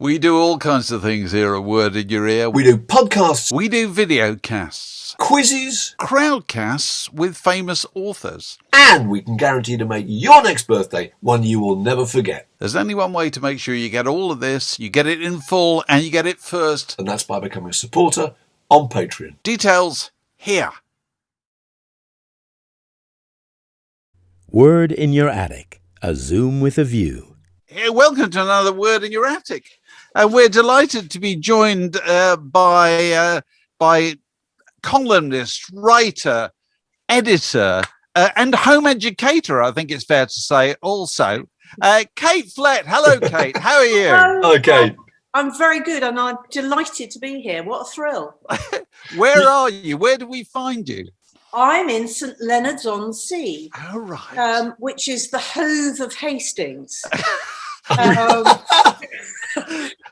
We do all kinds of things here at Word in Your Ear. We do podcasts. We do video casts. Quizzes. Crowdcasts with famous authors. And we can guarantee to make your next birthday one you will never forget. There's only one way to make sure you get all of this, you get it in full, and you get it first. And that's by becoming a supporter on Patreon. Details here. Word in Your Attic, a Zoom with a view. Hey, welcome to another Word in Your Attic. We're delighted to be joined by columnist, writer, editor, and home educator, I think it's fair to say also. Kate Flett. Hello, Kate. How are you? Hello, Kate. I'm very good, and I'm delighted to be here. What a thrill. Where are you? Where do we find you? I'm in St Leonards-on-Sea. Oh, right. Which is the Hove of Hastings.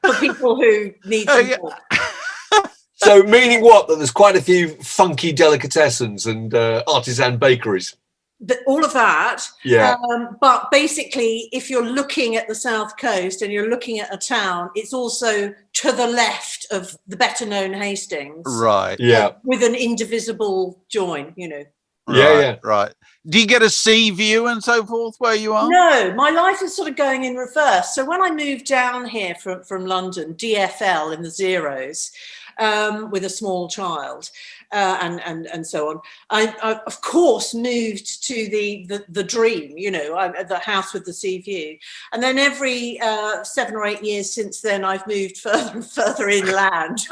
For people who need some help. So, meaning what? That there's quite a few funky delicatessens and artisan bakeries. All of that. Yeah. But basically, if you're looking at the south coast and you're looking at a town, it's also to the left of the better known Hastings. Right. Yeah. With an indivisible join, you know. Right. Do you get a sea view and so forth where you are? No, my life is sort of going in reverse. So when I moved down here from London, DFL in the zeros, with a small child and so on, I of course moved to the dream, you know, the house with the sea view. And then every 7 or 8 years since then, I've moved further and further inland,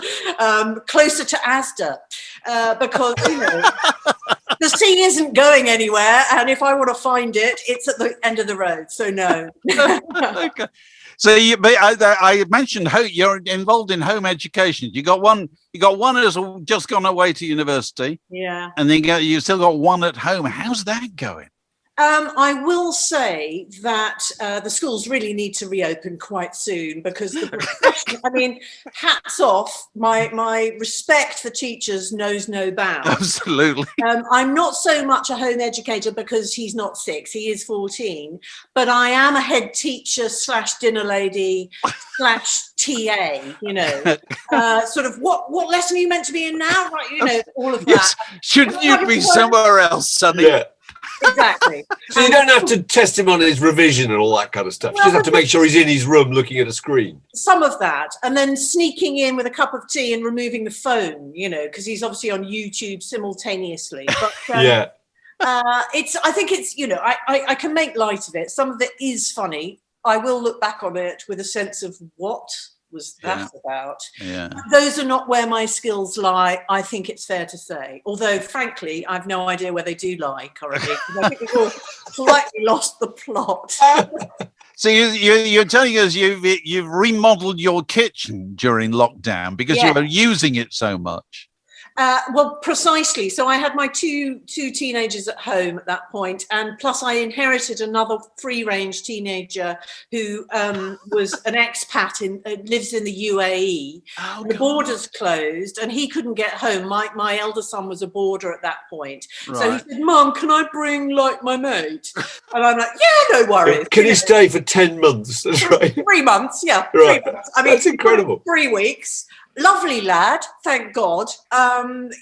closer to Asda, because, you know, the sea isn't going anywhere, and if I want to find it, it's at the end of the road. So no. Okay. So I mentioned you're involved in home education. You got one who's just gone away to university. Yeah. And then you still got one at home. How's that going? I will say that the schools really need to reopen quite soon because the profession, I mean, hats off. My respect for teachers knows no bounds. Absolutely. I'm not so much a home educator because he's not 6, he is 14, but I am a head teacher / dinner lady / TA, you know, sort of what lesson are you meant to be in now? Right, you know, all of that. Yes. Shouldn't you be somewhere else, Sonny? Yeah. Exactly. So you don't have to test him on his revision and all that kind of stuff. You just have to make sure he's in his room looking at a screen. Some of that, and then sneaking in with a cup of tea and removing the phone, you know, because he's obviously on YouTube simultaneously. But Yeah. I think it's, you know, I can make light of it. Some of it is funny. I will look back on it with a sense of what was that about. Yeah. Those are not where my skills lie, I think it's fair to say. Although, frankly, I've no idea where they do lie currently. I think we've all slightly lost the plot. So you're telling us you've remodeled your kitchen during lockdown because you were using it so much. Well, precisely. So I had my two teenagers at home at that point, and plus I inherited another free-range teenager who was an expat lives in the UAE. Oh, the borders closed, and he couldn't get home. My elder son was a boarder at that point, so he said, "Mum, can I bring like my mate?" And I'm like, "Yeah, no worries." Can he stay for 10 months? That's right. 3 months, yeah. Right. 3 months. I mean, that's incredible. 3 weeks. Lovely lad, thank God.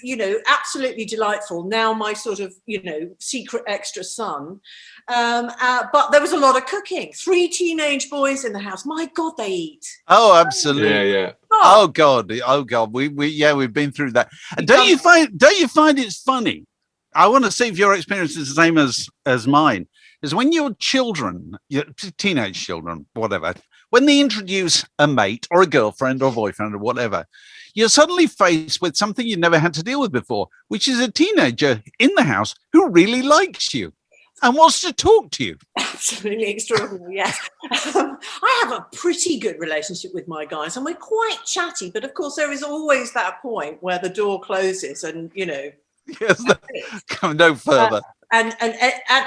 You know, absolutely delightful. Now my sort of, you know, secret extra son. But there was a lot of cooking. 3 teenage boys in the house. My God, they eat. Oh, absolutely. Yeah. Oh God. We've been through that. Don't you find it's funny? I want to see if your experience is the same as mine. Is when your children, your teenage children, whatever, when they introduce a mate or a girlfriend or boyfriend or whatever, you're suddenly faced with something you never had to deal with before, which is a teenager in the house who really likes you and wants to talk to you. Absolutely extraordinary, yes. I have a pretty good relationship with my guys and we're quite chatty, but of course there is always that point where the door closes and, you know. Yes, come no further. And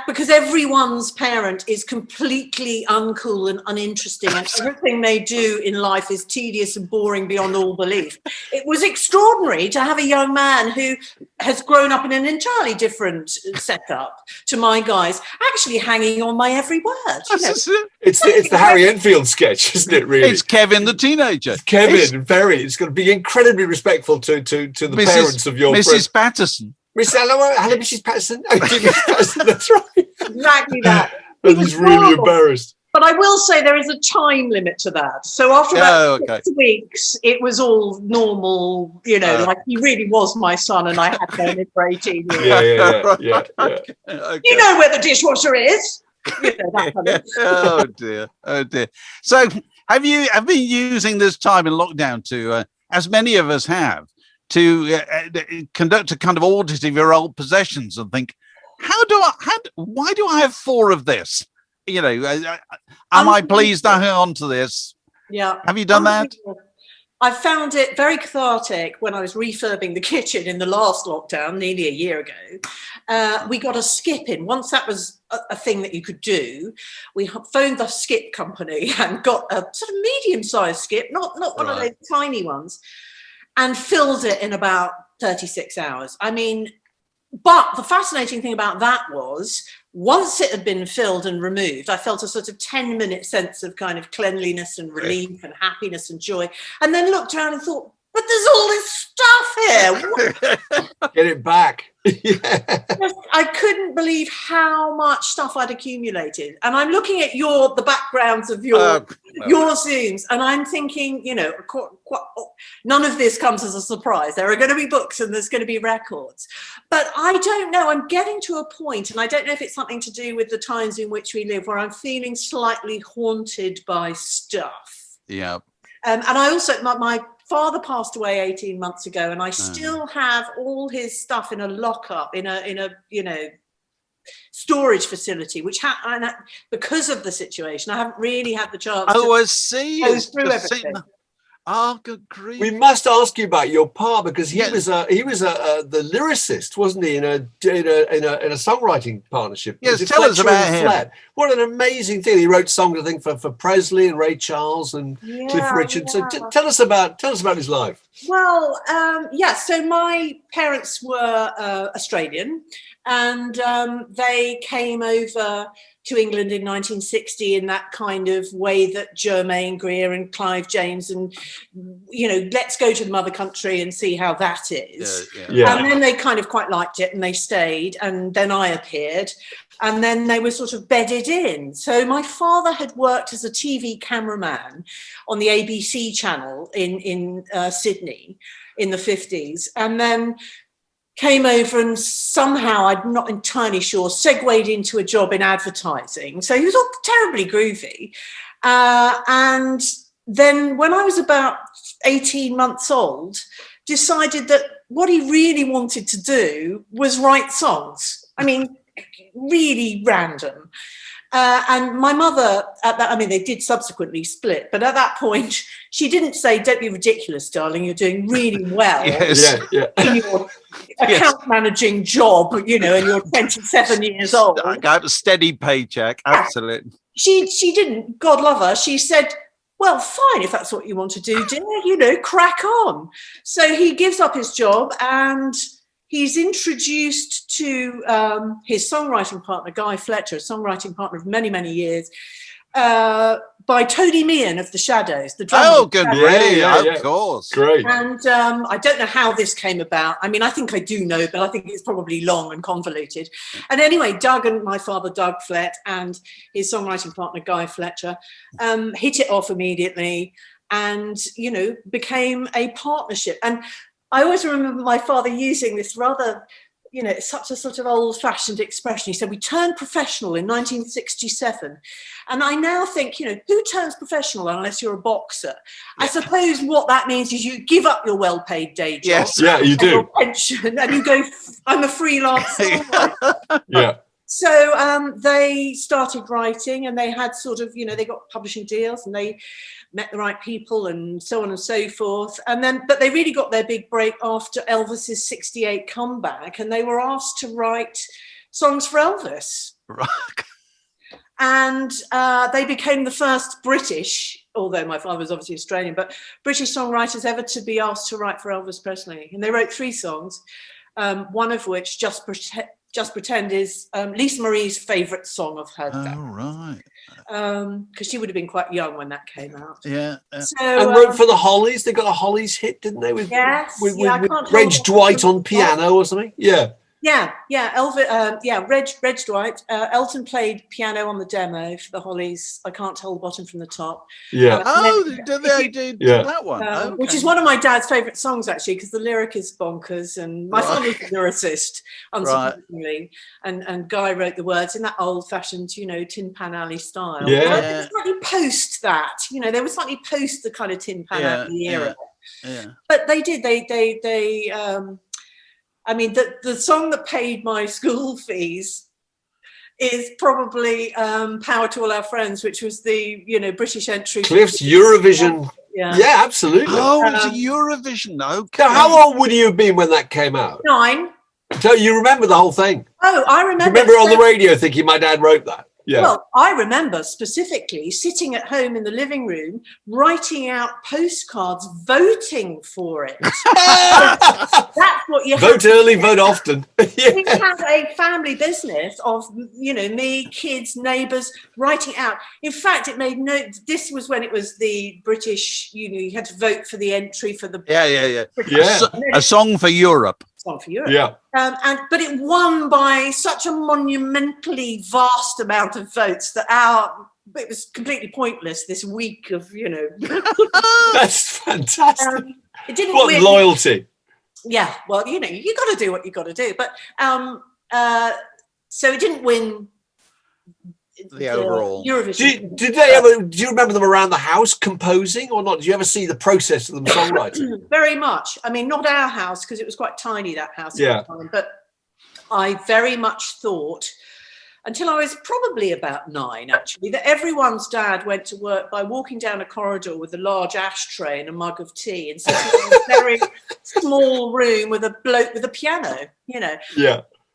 because everyone's parent is completely uncool and uninteresting, and everything they do in life is tedious and boring beyond all belief. It was extraordinary to have a young man who has grown up in an entirely different setup to my guys, actually hanging on my every word. You know? It's the Harry Enfield sketch, isn't it? Really, It's Kevin the teenager. It's Kevin, it's got to be incredibly respectful to the parents of your Mrs. Patterson. Hello, Mrs. Patterson. Oh, Mrs. Patterson, that's right. Exactly that. And he's really embarrassed. But I will say there is a time limit to that. So after about 6 weeks, it was all normal, you know, like he really was my son and I had known him for 18 years. Yeah. Okay. You know where the dishwasher is. You know, that kind of. Oh dear. So have you been using this time in lockdown to, as many of us have, to conduct a kind of audit of your old possessions and think, why do I have 4 of this? You know, am I pleased I hang on to this? Yeah. Have you done that? I found it very cathartic when I was refurbing the kitchen in the last lockdown, nearly a year ago. We got a skip in. Once that was a thing that you could do, we phoned the skip company and got a sort of medium-sized skip, not one of those tiny ones, and filled it in about 36 hours. I mean, but the fascinating thing about that was, once it had been filled and removed, I felt a sort of 10-minute sense of kind of cleanliness and relief and happiness and joy. And then looked around and thought, but there's all this stuff here. Get it back. I couldn't believe how much stuff I'd accumulated. And I'm looking at the backgrounds of your Zooms, and I'm thinking, you know, none of this comes as a surprise. There are going to be books and there's going to be records. But I don't know. I'm getting to a point, and I don't know if it's something to do with the times in which we live, where I'm feeling slightly haunted by stuff. Yeah. And I also, my father passed away 18 months ago, and I still have all his stuff in a lockup, in a you know, storage facility, which because of the situation, I haven't really had the chance to I see. go through everything. Oh, good grief. We must ask you about your pa, because he was the lyricist, wasn't he, in a songwriting partnership? Yes, tell us about him. Flett. What an amazing thing! He wrote songs, I think, for Presley and Ray Charles and Cliff Richard. So tell us about his life. Well, so my parents were Australian, and they came over to England in 1960 in that kind of way that Germaine Greer and Clive James, and, you know, let's go to the mother country and see how that is. Yeah. And then they kind of quite liked it and they stayed, and then I appeared, and then they were sort of bedded in. So my father had worked as a TV cameraman on the ABC channel in Sydney in the 50s, and then came over and somehow, I'm not entirely sure, segued into a job in advertising. So he was all terribly groovy. And then when I was about 18 months old, decided that what he really wanted to do was write songs. I mean, really random. And my mother, they did subsequently split, but at that point, she didn't say, "Don't be ridiculous, darling, you're doing really well in your account managing job, you know, and you're 27 years old. I got a steady paycheck, absolutely." She didn't, God love her, she said, "Well, fine, if that's what you want to do, dear, you know, crack on." So he gives up his job, and he's introduced to his songwriting partner, Guy Fletcher, a songwriting partner of many, many years, by Tony Meehan of The Shadows. The drummer. Oh, good, of course. Great. And I don't know how this came about. I mean, I think I do know, but I think it's probably long and convoluted. And anyway, Doug and my father, Doug Flett, and his songwriting partner, Guy Fletcher, hit it off immediately and, you know, became a partnership. And I always remember my father using this rather, you know, such a sort of old-fashioned expression. He said, "We turned professional in 1967. And I now think, you know, who turns professional unless you're a boxer? I suppose what that means is you give up your well-paid day job. Yes, yeah, you do. Your pension, and you go, I'm a freelance songwriter. Yeah. So they started writing, and they had sort of, you know, they got publishing deals, and they met the right people and so on and so forth. And then, but they really got their big break after Elvis's 68 comeback, and they were asked to write songs for Elvis. Right. And they became the first British, although my father was obviously Australian, but British songwriters ever to be asked to write for Elvis Presley. And they wrote 3 songs. one of which, Just Pretend, is Lisa Marie's favourite song of her. Oh, right. Because she would have been quite young when that came out. Yeah. So, And wrote for the Hollies. They got a Hollies hit, didn't they? With Reg Dwight on piano or something. Yeah. Yeah, Elvis, Reg Dwight. Elton played piano on the demo for the Hollies. I Can't Tell the Bottom from the Top. Yeah. They did that one. Okay. Which is one of my dad's favourite songs, actually, because the lyric is bonkers, and my father was a lyricist, unsurprisingly. And Guy wrote the words in that old-fashioned, Tin Pan Alley style. Yeah. They were slightly post that, they were slightly post the kind of Tin Pan Alley era. Yeah. But they did. They I mean, the song that paid my school fees is probably Power to All Our Friends, which was the, British entry. Cliff's Eurovision. Yeah, absolutely. Oh, it was a Eurovision. Okay. Now, how old would you have been when that came out? 9. So you remember the whole thing? Oh, I remember. You remember on the radio thinking my dad wrote that? Yeah. Well, I remember specifically sitting at home in the living room, writing out postcards, voting for it. That's what you vote early, vote often. Yeah. We had a family business of, me, kids, neighbours, writing out. In fact, it made this was when it was the British, you had to vote for the entry for the. Yeah. A song for Europe. Song for Europe. Yeah. But it won by such a monumentally vast amount of votes that it was completely pointless this week of, That's fantastic. It didn't what win. Loyalty. Yeah, well, you got to do what you got to do. But so it didn't win the overall Eurovision. Did they ever? Do you remember them around the house composing or not? Did you ever see the process of them songwriting? Very much. I mean, not our house because it was quite tiny, that house. Yeah. At the time, but I very much thought, until I was probably about 9, actually, that everyone's dad went to work by walking down a corridor with a large ashtray and a mug of tea and sitting in a very small room with a bloke with a piano. Yeah.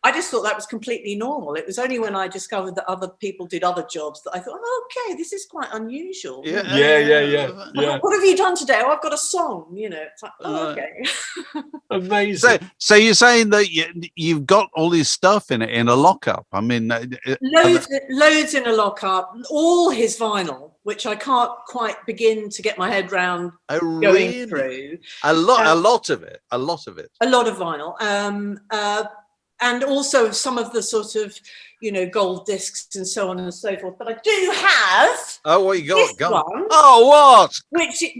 I just thought that was completely normal. It was only when I discovered that other people did other jobs that I thought, okay, this is quite unusual. Yeah. What have you done today? Oh, I've got a song. It's like, okay. Amazing. So you're saying that you've got all this stuff in a lockup? I mean, loads in a lockup. All his vinyl, which I can't quite begin to get my head round going through. A lot of it. A lot of vinyl. And also some of the sort of, gold discs and so on and so forth. But I do have. Oh, what you got? This one, what?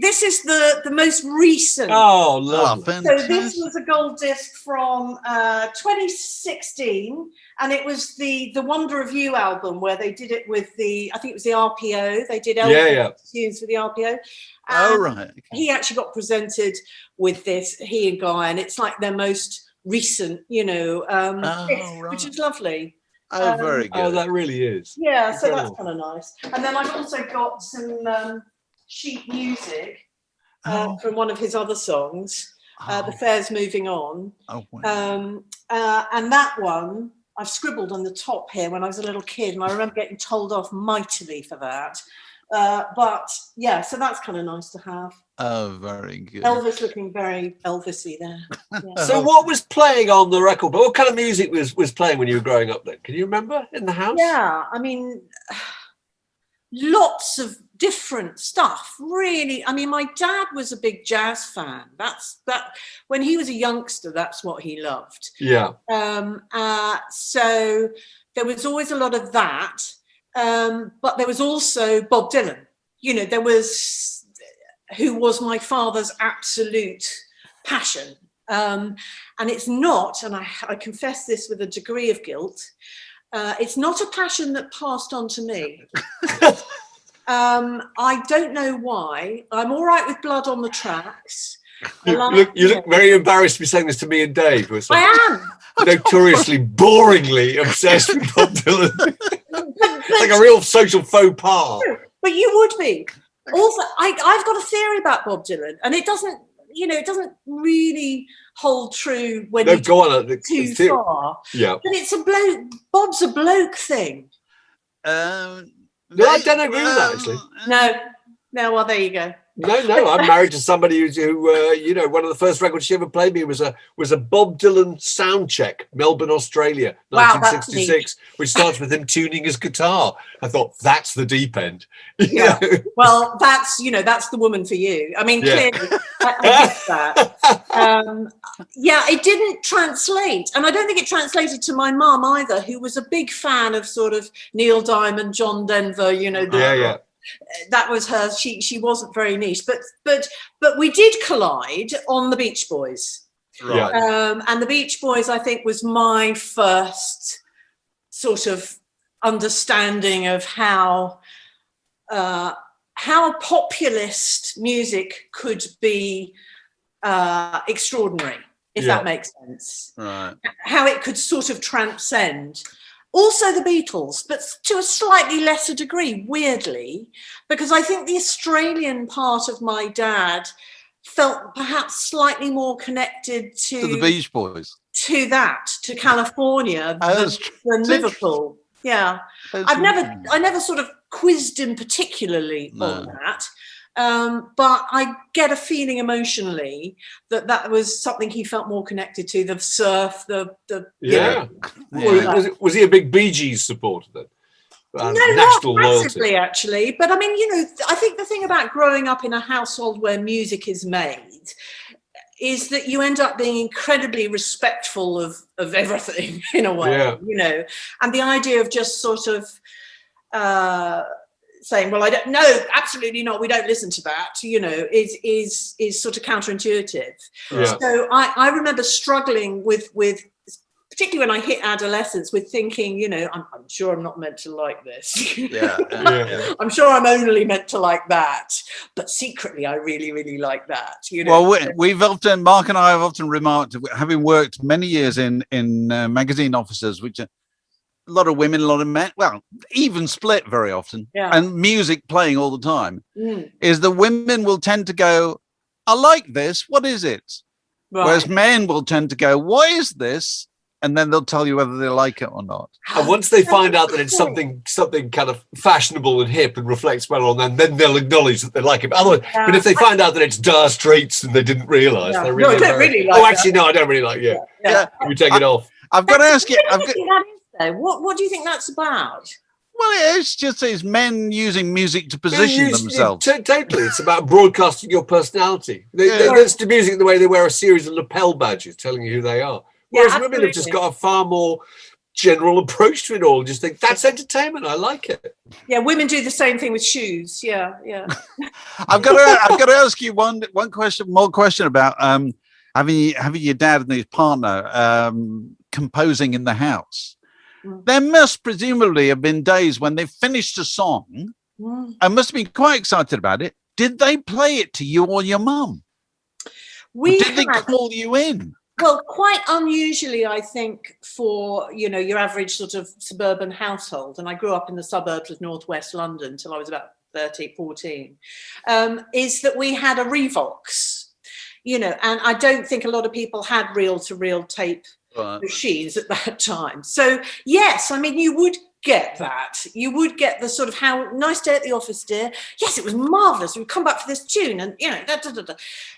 This is the most recent. Oh, lovely. Fantastic. So this was a gold disc from 2016, and it was the Wonder of You album where they did it with I think it was the RPO. They did Elvis tunes for the RPO. Right. Okay. He actually got presented with this, he and Guy, and it's like their most recent, which is lovely. Oh, very good. Oh, that really is. Yeah, so that's kind of nice. And then I've also got some sheet music from one of his other songs, The Fair's Moving On. Oh, wow. And that one, I've scribbled on the top here when I was a little kid, and I remember getting told off mightily for that. But yeah, so that's kind of nice to have. Oh, very good. Elvis looking very Elvis-y there. Yeah. So what was playing on the record? What kind of music was playing when you were growing up then? Can you remember in the house? Yeah, I mean, lots of different stuff, really. I mean, my dad was a big jazz fan. That when he was a youngster, that's what he loved. Yeah. So there was always a lot of that. But there was also Bob Dylan, who was my father's absolute passion. And it's not, and I confess this with a degree of guilt, it's not a passion that passed on to me. I don't know why. I'm all right with Blood on the Tracks. You look very embarrassed to be saying this to me and Dave. I am. Notoriously, boringly obsessed with Bob Dylan. Like a real social faux pas. But you would be. Also, I've got a theory about Bob Dylan, and it doesn't really hold true when you go too far. Yeah. But it's a bloke. Bob's a bloke thing. No, I don't agree with that, actually. No, well, there you go. No. I'm married to somebody who one of the first records she ever played me was a Bob Dylan sound check, Melbourne, Australia, Wow, 1966, which starts with him tuning his guitar. I thought, that's the deep end. Yeah. Well, that's the woman for you. I mean, Yeah. clearly, I get that. It didn't translate, and I don't think it translated to my mum either, who was a big fan of sort of Neil Diamond, John Denver. That was her. She wasn't very niche, but we did collide on the Beach Boys. Right. And the Beach Boys, I think, was my first sort of understanding of how populist music could be extraordinary, if that makes sense. Right. How it could sort of transcend. Also the Beatles, but to a slightly lesser degree, weirdly, because I think the Australian part of my dad felt perhaps slightly more connected to the Beach Boys, to California than Liverpool. Yeah, I never sort of quizzed him particularly on that. But I get a feeling emotionally that was something he felt more connected to, the surf, Was he a big Bee Gees supporter then? No, national not massively, loyalty. actually. But I mean, I think the thing about growing up in a household where music is made is that you end up being incredibly respectful of everything in a way, and the idea of just sort of saying, well, I don't know, absolutely not, we don't listen to that, is sort of counterintuitive. Yeah. So I remember struggling with particularly when I hit adolescence, with thinking, I'm sure I'm not meant to like this. Yeah. I'm sure I'm only meant to like that, but secretly I really, really like that. Well, Mark and I have often remarked, having worked many years in magazine offices, which are a lot of women, a lot of men, well, even split very often, and music playing all the time, is the women will tend to go, I like this, what is it? Right. Whereas men will tend to go, what is this? And then they'll tell you whether they like it or not. And once they find out that it's something kind of fashionable and hip and reflects well on them, then they'll acknowledge that they like it. But if they find out that it's Dire Straits and they didn't realise, they're really, I don't really like I don't really like it. Yeah. We take it off. I've got to ask you. What do you think that's about? Well, it's men using music to position themselves. Totally. It's about broadcasting your personality. That's the music the way they wear a series of lapel badges telling you who they are. Whereas women have just got a far more general approach to it all. Just think, that's entertainment. I like it. Yeah, women do the same thing with shoes. Yeah. I've got to ask you one question about having your dad and his partner composing in the house. There must presumably have been days when they finished a song and must have been quite excited about it. Did they play it to you or your mum? Did they call you in? Well, quite unusually, I think, for, your average sort of suburban household, and I grew up in the suburbs of northwest London until I was about 14, is that we had a Revox, and I don't think a lot of people had reel-to-reel tape machines at that time. So, yes, I mean, you would get that. You would get the sort of, how nice day at the office, dear. Yes, it was marvellous. We've come back for this tune and,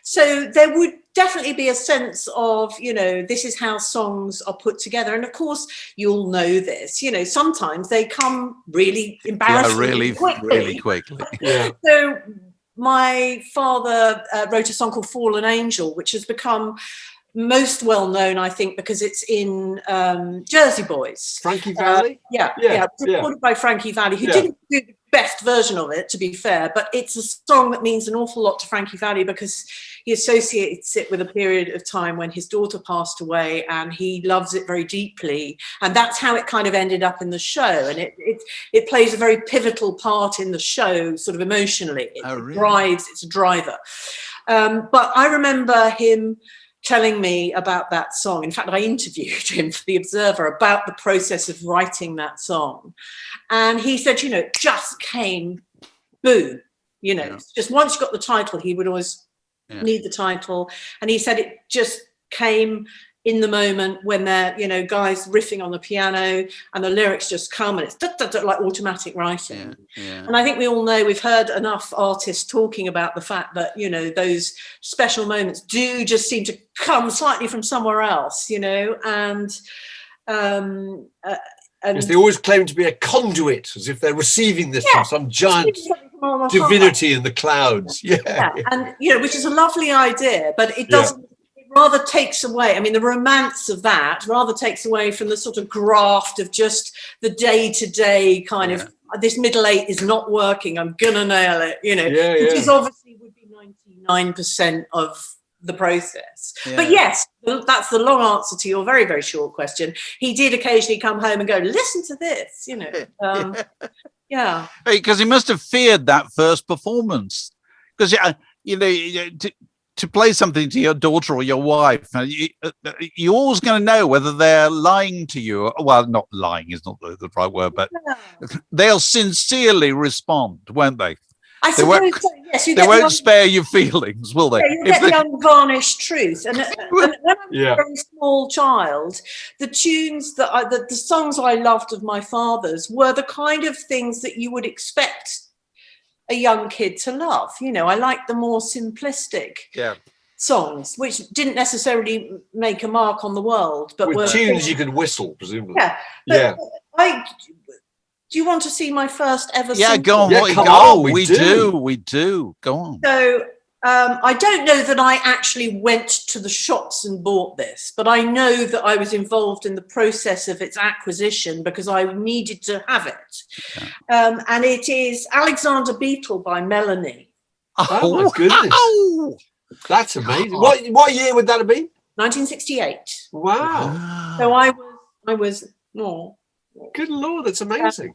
So there would definitely be a sense of, this is how songs are put together. And of course, you'll know this, sometimes they come really embarrassingly really quickly. Yeah. So my father wrote a song called Fallen Angel, which has become most well known, I think, because it's in Jersey Boys. Frankie Valli? Recorded by Frankie Valli, who didn't do the best version of it, to be fair, but it's a song that means an awful lot to Frankie Valli because he associates it with a period of time when his daughter passed away, and he loves it very deeply, and that's how it kind of ended up in the show, and it plays a very pivotal part in the show, sort of emotionally. It's a driver. But I remember him telling me about that song. In fact, I interviewed him for The Observer about the process of writing that song. And he said, it just came, boom, just once you got the title, he would always need the title. And he said it just came in the moment when they're, you know, guys riffing on the piano and the lyrics just come and it's like automatic writing. And I think we all know, we've heard enough artists talking about the fact that, you know, those special moments do just seem to come slightly from somewhere else, you know, and yes, they always claim to be a conduit, as if they're receiving this from some giant divinity in the clouds. Yeah. And, you know, which is a lovely idea, but it doesn't, it rather takes away, I mean, the romance of that rather takes away from the sort of graft of just the day-to-day kind of, this middle eight is not working, I'm gonna nail it, you know, which is obviously would be 99% of the process. But yes, that's the long answer to your very, very short question. He did occasionally come home and go, listen to this, you know. Because he must have feared that first performance, because you know, to play something to your daughter or your wife, you're always going to know whether they're lying to you. Well, not lying is not the right word, but they'll sincerely respond, won't they? I suppose so, yes. They won't spare your feelings, will they? You get the unvarnished truth. And when I was a very small child, the tunes the songs I loved of my father's were the kind of things that you would expect a young kid to love. You know, I liked the more simplistic songs, which didn't necessarily make a mark on the world, but with tunes you could whistle, presumably. Do you want to see my first ever song? Yeah, go on. We do. Go on. So I don't know that I actually went to the shops and bought this, but I know that I was involved in the process of its acquisition because I needed to have it. And it is Alexander Beetle by Melanie. Oh my goodness. That's amazing. What year would that have been? 1968. Wow. So I was Good Lord, that's amazing.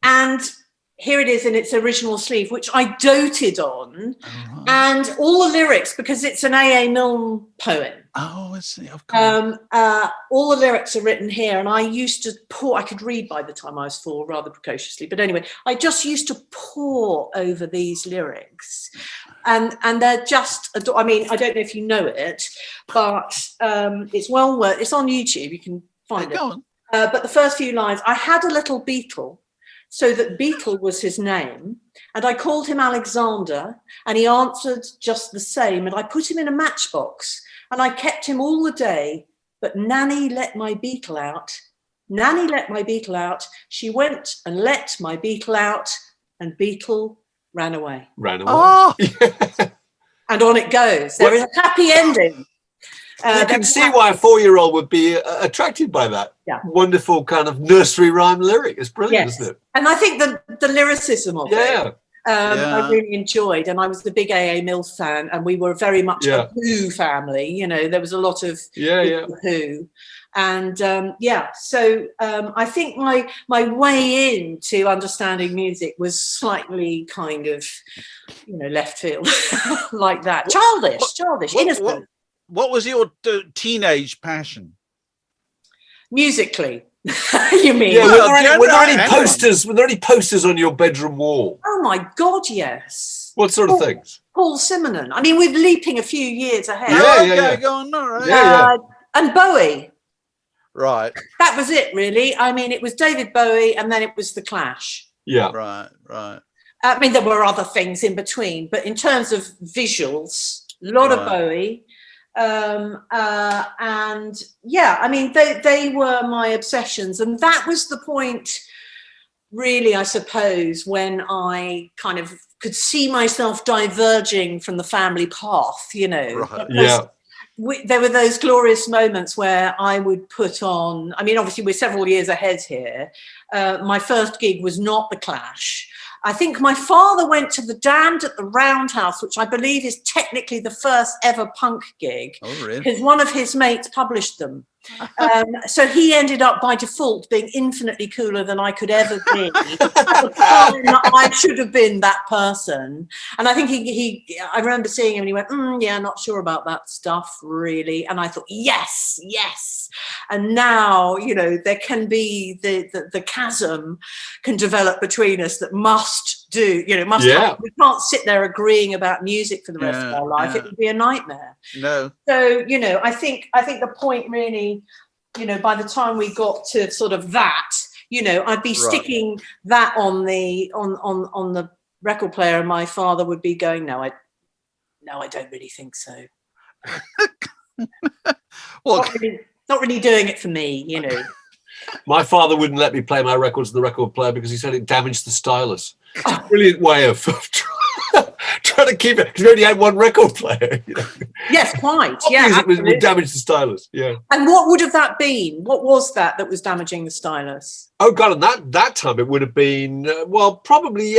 And here it is in its original sleeve, which I doted on. And all the lyrics, because it's an AA Milne poem. Oh, I see. Of course. All the lyrics are written here. And I used to pour, I could read by the time I was 4 rather precociously. But anyway, I just used to pore over these lyrics. And they're just, I mean, I don't know if you know it, but it's well worth, it's on YouTube. You can find it. Go on. But the first few lines, I had a little beetle, so that Beetle was his name, and I called him Alexander, and he answered just the same, and I put him in a matchbox, and I kept him all the day, but Nanny let my beetle out. Nanny let my beetle out. She went and let my beetle out, and Beetle ran away. Oh. And on it goes. There is a happy ending. You can see why a 4-year-old would be attracted by that wonderful kind of nursery rhyme lyric. It's brilliant, isn't it? And I think the lyricism of it, I really enjoyed. And I was the big AA Milne fan, and we were very much a Who family. You know, there was a lot of Who. And so I think my way into understanding music was slightly kind of, you know, left field like that. Childish, innocent. What was your teenage passion? Musically, you mean? Yeah, were there any posters? Were there any posters on your bedroom wall? Oh my God, yes. What sort of things? Paul Simonon. I mean, we're leaping a few years ahead. Go on, all right. And Bowie. Right. That was it, really. I mean, it was David Bowie, and then it was The Clash. Yeah. Right. I mean, there were other things in between, but in terms of visuals, a lot of Bowie. And I mean, they were my obsessions, and that was the point, really, I suppose, when I kind of could see myself diverging from the family path, you know. Right. There were those glorious moments where I would put on, I mean, obviously we're several years ahead here. My first gig was not The Clash. I think my father went to The Damned at the Roundhouse, which I believe is technically the first ever punk gig. Oh, really? Because one of his mates published them. So he ended up by default being infinitely cooler than I could ever be. At the time I should have been that person. And I think I remember seeing him and he went, not sure about that stuff, really. And I thought, yes. And now, you know, there can be the chasm can develop between us that must do. You know, we can't sit there agreeing about music for the rest of our life. It would be a nightmare. No. So, you know, I think the point really, you know, by the time we got to sort of that, you know, I'd be sticking that on the record player, and my father would be going, no, I don't really think so. Well, not really doing it for me, you know. My father wouldn't let me play my records in the record player because he said it damaged the stylus. It's a brilliant way of trying to keep it, because we only had one record player. You know? Yes, quite. It would damage the stylus. Yeah. And what would have that been? What was that was damaging the stylus? Oh God! And that time it would have been probably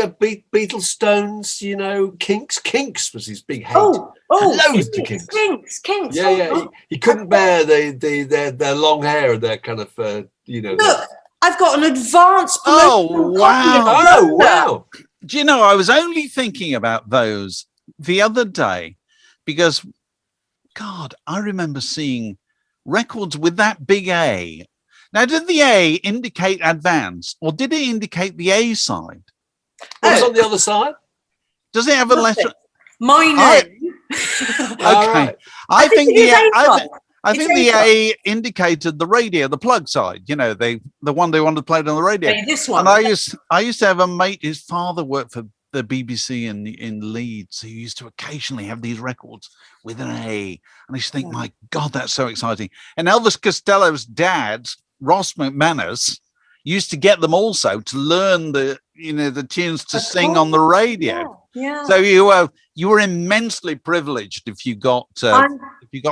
Beetle, Stones. You know, Kinks. Kinks was his big hate. Loads to Kinks. Kinks. Yeah. He couldn't bear their long hair and their kind of you know. Look, I've got an advanced. Oh wow! Oh wow! Do you know, I was only thinking about those the other day because, God, I remember seeing records with that big A. Now, did the A indicate advance, or did it indicate the A side? What's on the other side? Does it have a letter? My name. Okay. Right. I think the A indicated the radio, the plug side, you know, the one they wanted to play on the radio. Hey, this one. And I used to have a mate, his father worked for the BBC in Leeds. He used to occasionally have these records with an A. And I used to think, my God, that's so exciting. And Elvis Costello's dad, Ross McManus, used to get them also to learn the tunes to sing on the radio. Yeah. So you were immensely privileged if you got a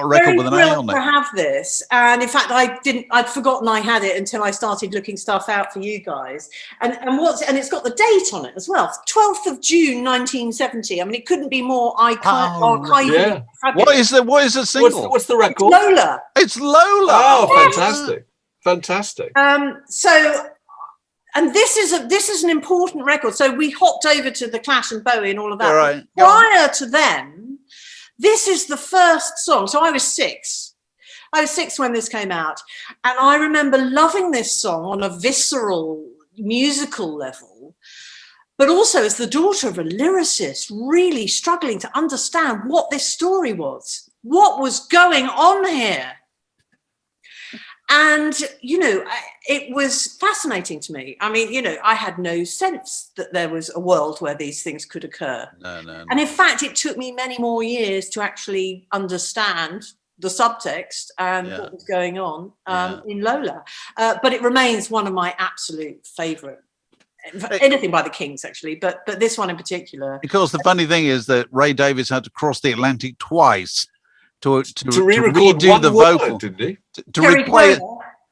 record with an A on it. To have this, and in fact, I'd forgotten I had it until I started looking stuff out for you guys. And it's got the date on it as well, 12th of June, 1970. I mean, it couldn't be more archivally. What is the single? What's the record? Lola. It's Lola. Oh, fantastic. And this is an important record. So we hopped over to the Clash and Bowie and all of that. Right. Prior to them, this is the first song. So I was 6. I was 6 when this came out. And I remember loving this song on a visceral musical level, but also as the daughter of a lyricist, really struggling to understand what this story was, what was going on here. And, you know, it was fascinating to me. I mean, you know, I had no sense that there was a world where these things could occur. No. And in fact, it took me many more years to actually understand the subtext and what was going on in Lola. But it remains one of my absolute favourite. Anything by the Kings, actually, but this one in particular. Because the funny thing is that Ray Davies had to cross the Atlantic twice to redo the vocal, didn't he?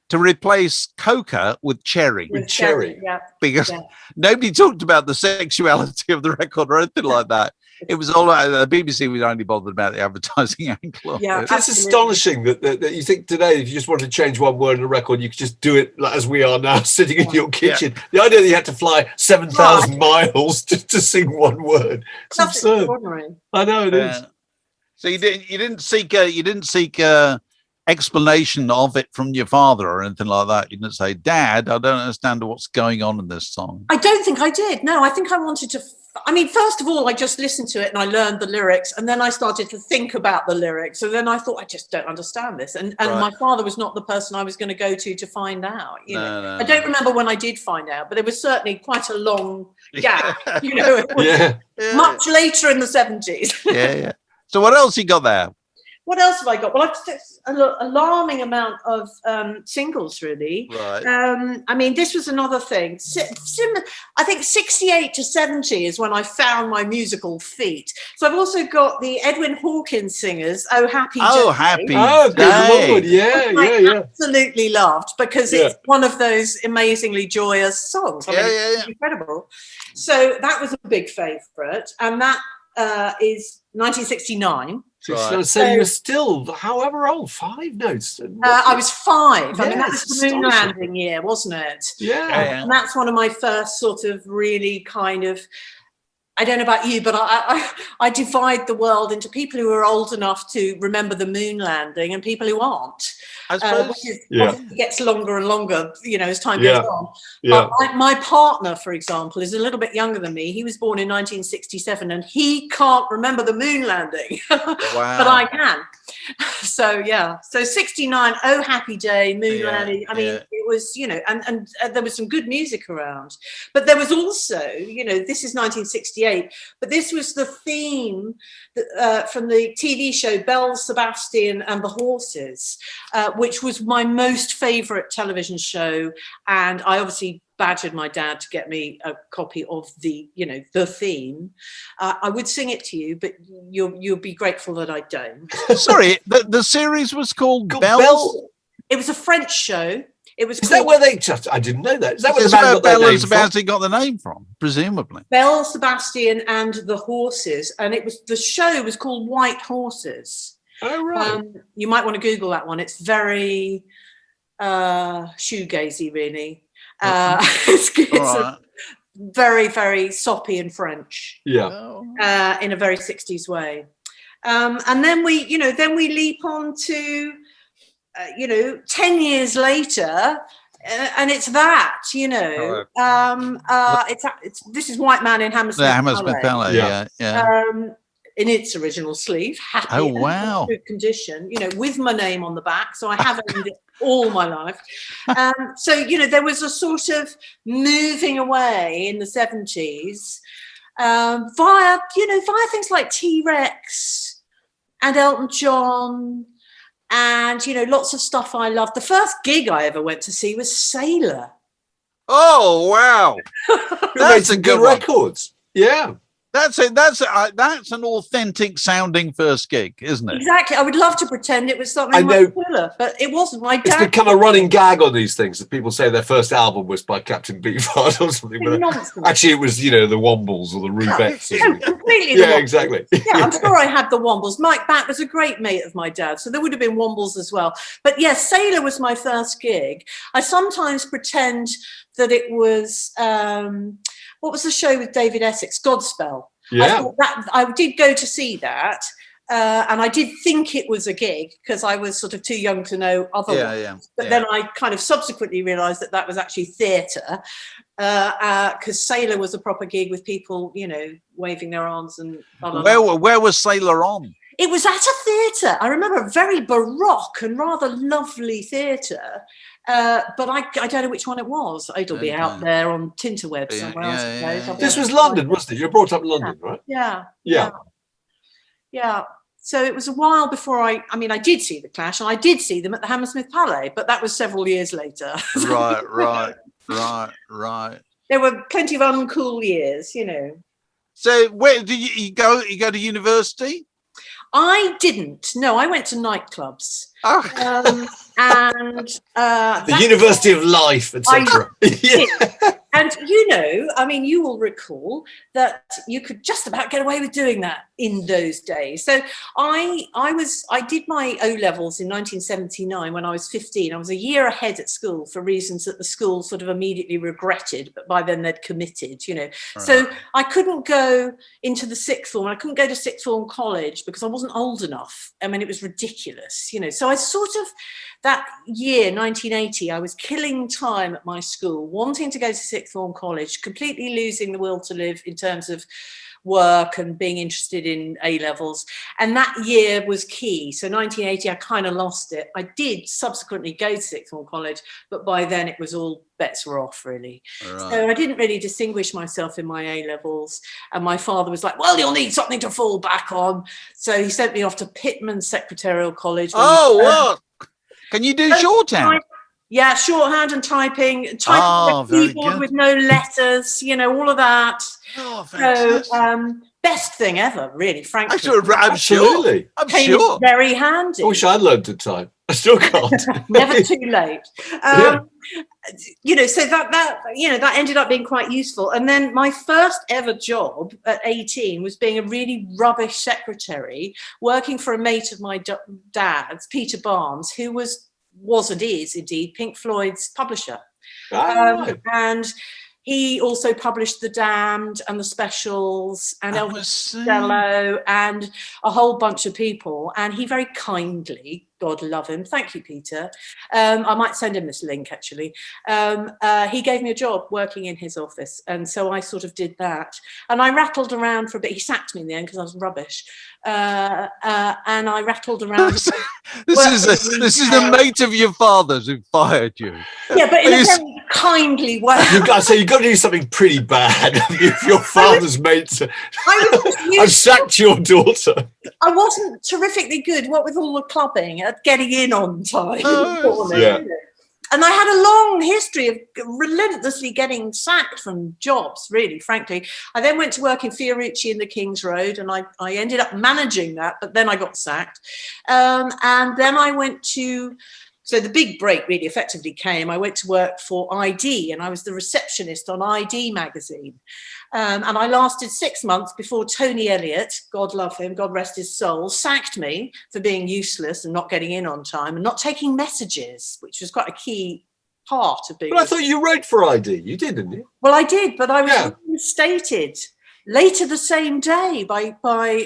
To replace Coca with Cherry. With Cherry, because nobody talked about the sexuality of the record or anything like that. It was all the BBC was only bothered about the advertising angle. Yeah, that's astonishing that you think today, if you just want to change one word in a record, you could just do it as we are now, sitting in your kitchen. Yeah. The idea that you had to fly 7,000 miles to sing one word. It's absurd. I know it is. So you didn't seek explanation of it from your father or anything like that. You didn't say, Dad, I don't understand what's going on in this song. I don't think I did. No, I think I wanted to. I mean, first of all, I just listened to it and I learned the lyrics, and then I started to think about the lyrics. And then I thought, I just don't understand this. And my father was not the person I was going to go to find out. You know? I don't remember when I did find out, but there was certainly quite a long gap. You know, it was much later in the 70s. Yeah. So what else you got there? What else have I got? Well, I've an alarming amount of singles, really. Right. I mean, this was another thing. I think 68 to 70 is when I found my musical feet. So I've also got the Edwin Hawkins singers, Oh Happy Day. Oh, Happy Day. Oh, good Lord. Yeah. I absolutely loved, because it's one of those amazingly joyous songs. I mean, it's incredible. So that was a big favourite. And that is 1969. Right. So you're still, however old, 5 notes? I was 5. I mean, that was the moon landing year, wasn't it? Yeah. And that's one of my first sort of really kind of, I don't know about you, but I divide the world into people who are old enough to remember the moon landing and people who aren't. I suppose. Obviously gets longer and longer, as time goes on. Yeah. But my partner, for example, is a little bit younger than me. He was born in 1967 and he can't remember the moon landing. Wow. But I can. So, So 69, Oh Happy Day, moon landing. I mean, it was, and there was some good music around. But there was also, this is 1968, but this was the theme from the TV show Belle, Sebastian and the Horses, which was my most favourite television show. And I obviously badgered my dad to get me a copy of the theme. I would sing it to you, but you'll be grateful that I don't. Sorry, the series was called Belle. It was a French show. It was. Is that where they just? I didn't know that. Is that where Belle and Sebastian got the name from? Presumably. Belle, Sebastian, and the Horses, and the show was called White Horses. Oh right. You might want to Google that one. It's very shoegazy, really. It's Right. very, very soppy and French. Yeah. In a very 60s way. And then we leap on to 10 years later, and it's that, this is White Man in Hammersmith. The Hammersmith Ballet, yeah. In its original sleeve, happy, oh wow, good condition, with my name on the back, so I have owned it all my life. So there was a sort of moving away in the 70s via things like T-Rex and Elton John. And, lots of stuff I loved. The first gig I ever went to see was Sailor. Oh, wow. That's some good records. Yeah. That's an authentic sounding first gig, isn't it? Exactly. I would love to pretend it was something much cooler, but it wasn't. My dad. It's become a running gag on these things that people say their first album was by Captain Beefheart or something. Actually, it was the Wombles or the Rubettes. Completely. Yeah, exactly. Yeah, I'm sure I had the Wombles. Mike Batt was a great mate of my dad, so there would have been Wombles as well. But yes, Sailor was my first gig. I sometimes pretend that it was. What was the show with David Essex? Godspell. Yeah. I did go to see that, and I did think it was a gig because I was sort of too young to know otherwise. But then I kind of subsequently realised that was actually theatre, because Sailor was a proper gig with people, waving their arms and. Where was Sailor on? It was at a theatre. I remember a very baroque and rather lovely theatre. But I don't know which one it was. It'll be out there on Tinterweb somewhere else. Yeah. This was London, wasn't it? You were brought up in London, right? Yeah. So it was a while before I did see the Clash, and I did see them at the Hammersmith Palais, but that was several years later. Right. There were plenty of uncool years, So where did you go? You go to university? I didn't. No, I went to nightclubs. Oh. And the University of Life, etc. And you will recall that you could just about get away with doing that in those days. So I did my O levels in 1979 when I was 15. I was a year ahead at school for reasons that the school sort of immediately regretted, but by then they'd committed, Right. So I couldn't go into the sixth form. I couldn't go to sixth form college because I wasn't old enough. I mean, it was ridiculous, So I sort of, that year, 1980, I was killing time at my school, wanting to go to sixth form college, completely losing the will to live in terms of work and being interested in A levels. And that year was key. So 1980, I kind of lost it. I did subsequently go to sixth form college, but by then it was all bets were off, really. Right. So I didn't really distinguish myself in my A levels. And my father was like, well, you'll need something to fall back on. So he sent me off to Pitman Secretarial College. What? Can you do shorthand? Yeah, shorthand and typing with a keyboard with no letters, all of that. Oh, fantastic. So, best thing ever, really, frankly. I'm sure. Very handy. I wish I'd learned to type. I still can't. Never too late. So that ended up being quite useful. And then my first ever job at 18 was being a really rubbish secretary, working for a mate of my dad's, Peter Barnes, who was and is indeed Pink Floyd's publisher. Right. And He also published The Damned and The Specials and Elvis Costello and a whole bunch of people. And he very kindly, God love him, thank you, Peter. I might send him this link, actually. He gave me a job working in his office. And so I sort of did that. And I rattled around for a bit. He sacked me in the end because I was rubbish. And I rattled around. This is the mate of your father's who fired you. Yeah, but in a very kindly way. You've got to do something pretty bad if your father's mate. I've sacked your daughter. I wasn't terrifically good, what with all the clubbing, at getting in on time in the morning. Yeah. And I had a long history of relentlessly getting sacked from jobs, really, frankly. I then went to work in Fiorucci in the King's Road, and I ended up managing that, but then I got sacked. And then I went to... So the big break really effectively came. I went to work for ID, and I was the receptionist on ID magazine. And I lasted 6 months before Tony Elliott, God love him, God rest his soul, sacked me for being useless and not getting in on time and not taking messages, which was quite a key part of being... But I thought you wrote for ID. You did, didn't you? Well, I did, but I was reinstated later the same day by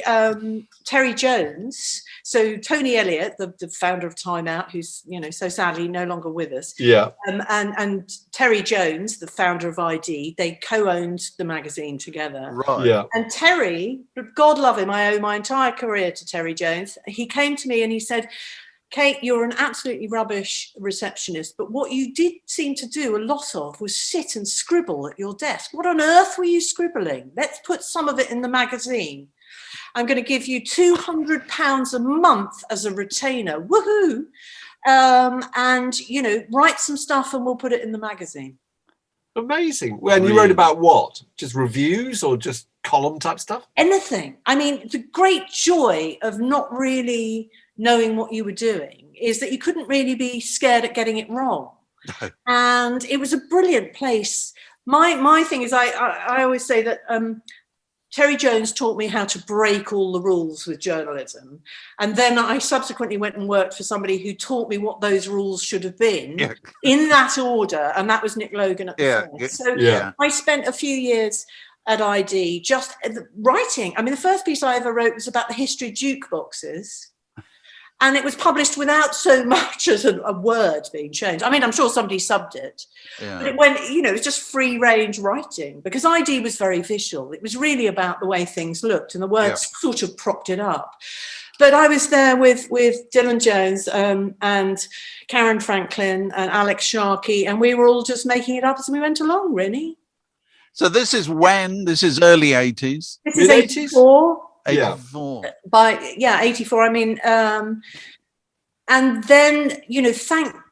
Terry Jones. So Tony Elliott, the founder of Time Out, who's, so sadly no longer with us. Yeah. And Terry Jones, the founder of ID, they co-owned the magazine together. Right. Yeah. And Terry, God love him, I owe my entire career to Terry Jones. He came to me and he said, Kate, you're an absolutely rubbish receptionist, but what you did seem to do a lot of was sit and scribble at your desk. What on earth were you scribbling? Let's put some of it in the magazine. I'm going to give you £200 a month as a retainer. Woohoo! And, write some stuff and we'll put it in the magazine. Amazing. Well, and you wrote about what? Just reviews or just column type stuff? Anything. I mean, the great joy of not really knowing what you were doing is that you couldn't really be scared at getting it wrong. No. And it was a brilliant place. My thing is, I always say that Terry Jones taught me how to break all the rules with journalism. And then I subsequently went and worked for somebody who taught me what those rules should have been in that order. And that was Nick Logan at the first. So I spent a few years at ID just writing. I mean, the first piece I ever wrote was about the history of jukeboxes. And it was published without so much as a word being changed. I mean, I'm sure somebody subbed it. Yeah. But it went, it was just free range writing because ID was very visual. It was really about the way things looked and the words sort of propped it up. But I was there with Dylan Jones and Karen Franklin and Alex Sharkey, and we were all just making it up as we went along, really. So this is early 80s? This is 84. 84. 84. I mean, and then,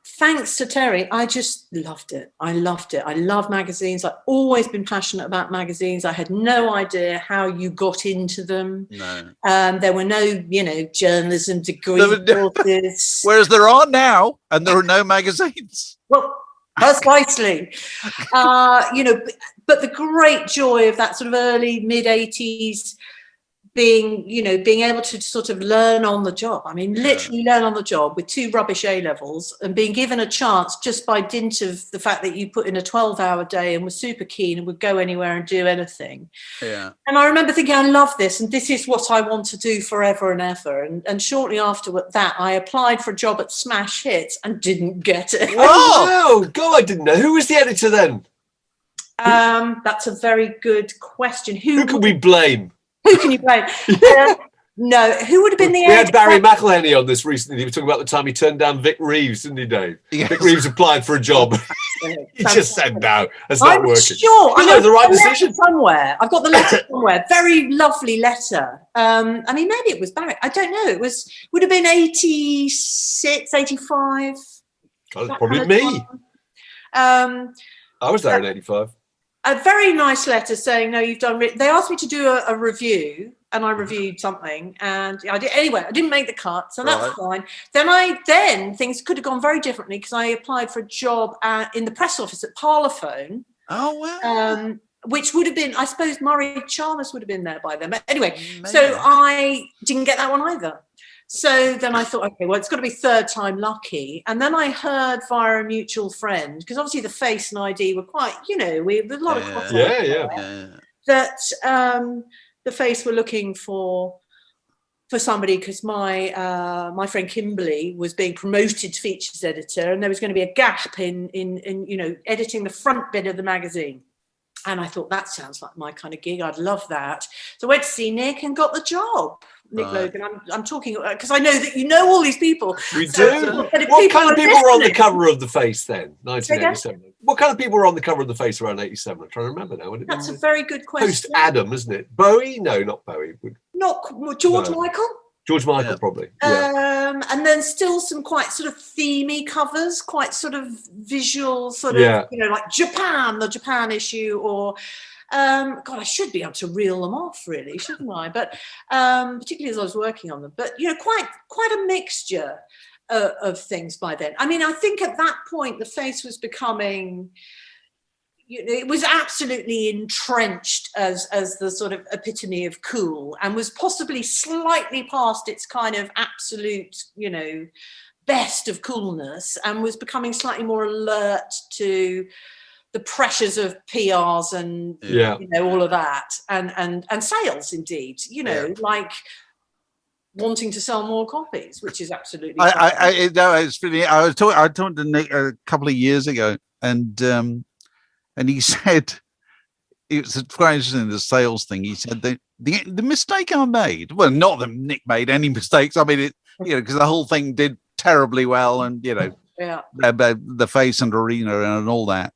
thanks to Terry, I just loved it. I loved it. I love magazines. I've always been passionate about magazines. I had no idea how you got into them. No. There were no, journalism degree courses. Whereas there are now, and there are no magazines. Well, precisely. But the great joy of that sort of early, mid-80s, being able to sort of learn on the job. I mean, literally learn on the job with 2 rubbish A-levels and being given a chance just by dint of the fact that you put in a 12-hour day and was super keen and would go anywhere and do anything. Yeah. And I remember thinking, I love this and this is what I want to do forever and ever. And shortly after that, I applied for a job at Smash Hits and didn't get it. Oh, God, I didn't know. Who was the editor then? That's a very good question. Who can we blame? Who can you blame? No, who would have been the editor? We had Barry McElhenney on this recently. He was talking about the time he turned down Vic Reeves, didn't he, Dave? Yes. Vic Reeves applied for a job. He just said, no, that's not working. Sure. I know the right decision. Somewhere. I've got the letter somewhere. Very lovely letter. I mean, maybe it was Barry. I don't know. Would have been 86, 85. Oh, that's probably me. I was there in 85. A very nice letter saying, no, you've done... They asked me to do a review, and I reviewed something, and I did. Anyway, I didn't make the cut, so that's fine. Then things could have gone very differently because I applied for a job in the press office at Parlophone. Oh, wow. Which would have been, I suppose, Murray Chalmers would have been there by then. But anyway, so I didn't get that one either. So then I thought, okay, well, it's got to be third time lucky. And then I heard via a mutual friend, because obviously the face and ID were quite, we had a lot of crossover. That the face were looking for somebody, because my friend Kimberly was being promoted to features editor, and there was going to be a gap in editing the front bit of the magazine. And I thought, that sounds like my kind of gig. I'd love that. So I went to see Nick and got the job. Nick Logan, I'm talking because I know that you know all these people. We do. What kind of people were on the cover of the Face then? 1987. What kind of people were on the cover of the Face around 87? I'm trying to remember now. That's a very good question. Post Adam, isn't it? Bowie? No, not Bowie. Not George Michael. George Michael, probably. And then still some quite sort of themey covers, quite sort of visual, sort of, like Japan, the Japan issue, or God, I should be able to reel them off, really, shouldn't I? But particularly as I was working on them. But quite a mixture of things by then. I mean, I think at that point the Face was becoming. It was absolutely entrenched as the sort of epitome of cool, and was possibly slightly past its kind of absolute, best of coolness, and was becoming slightly more alert to the pressures of PRs and all of that, and sales indeed, like wanting to sell more copies, which is absolutely. It's really. I talked to Nick a couple of years ago, and he said, it was quite interesting, the sales thing. He said that the mistake I made, well, not that Nick made any mistakes. I mean, because the whole thing did terribly well, and the Face and Arena and all that.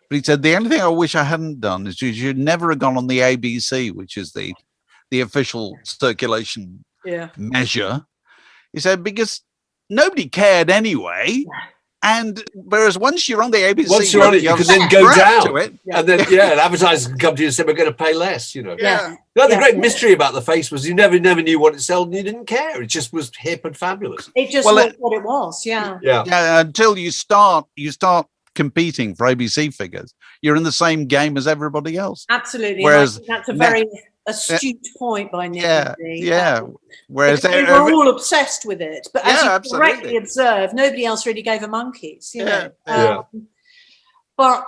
But he said the only thing I wish I hadn't done is you should never have gone on the ABC, which is the official circulation measure. He said, because nobody cared anyway. And whereas once you're on the ABC, once you're on it, you can then go down to it, and then advertisers can come to you and say, "We're going to pay less." The great mystery about the Face was you never knew what it sold, and you didn't care. It just was hip and fabulous. It just was what it was. Until you start competing for ABC figures, you're in the same game as everybody else. Absolutely. Whereas that's a very astute point by Nick. Whereas they were all obsessed with it, but as you correctly observed, nobody else really gave a monkeys. But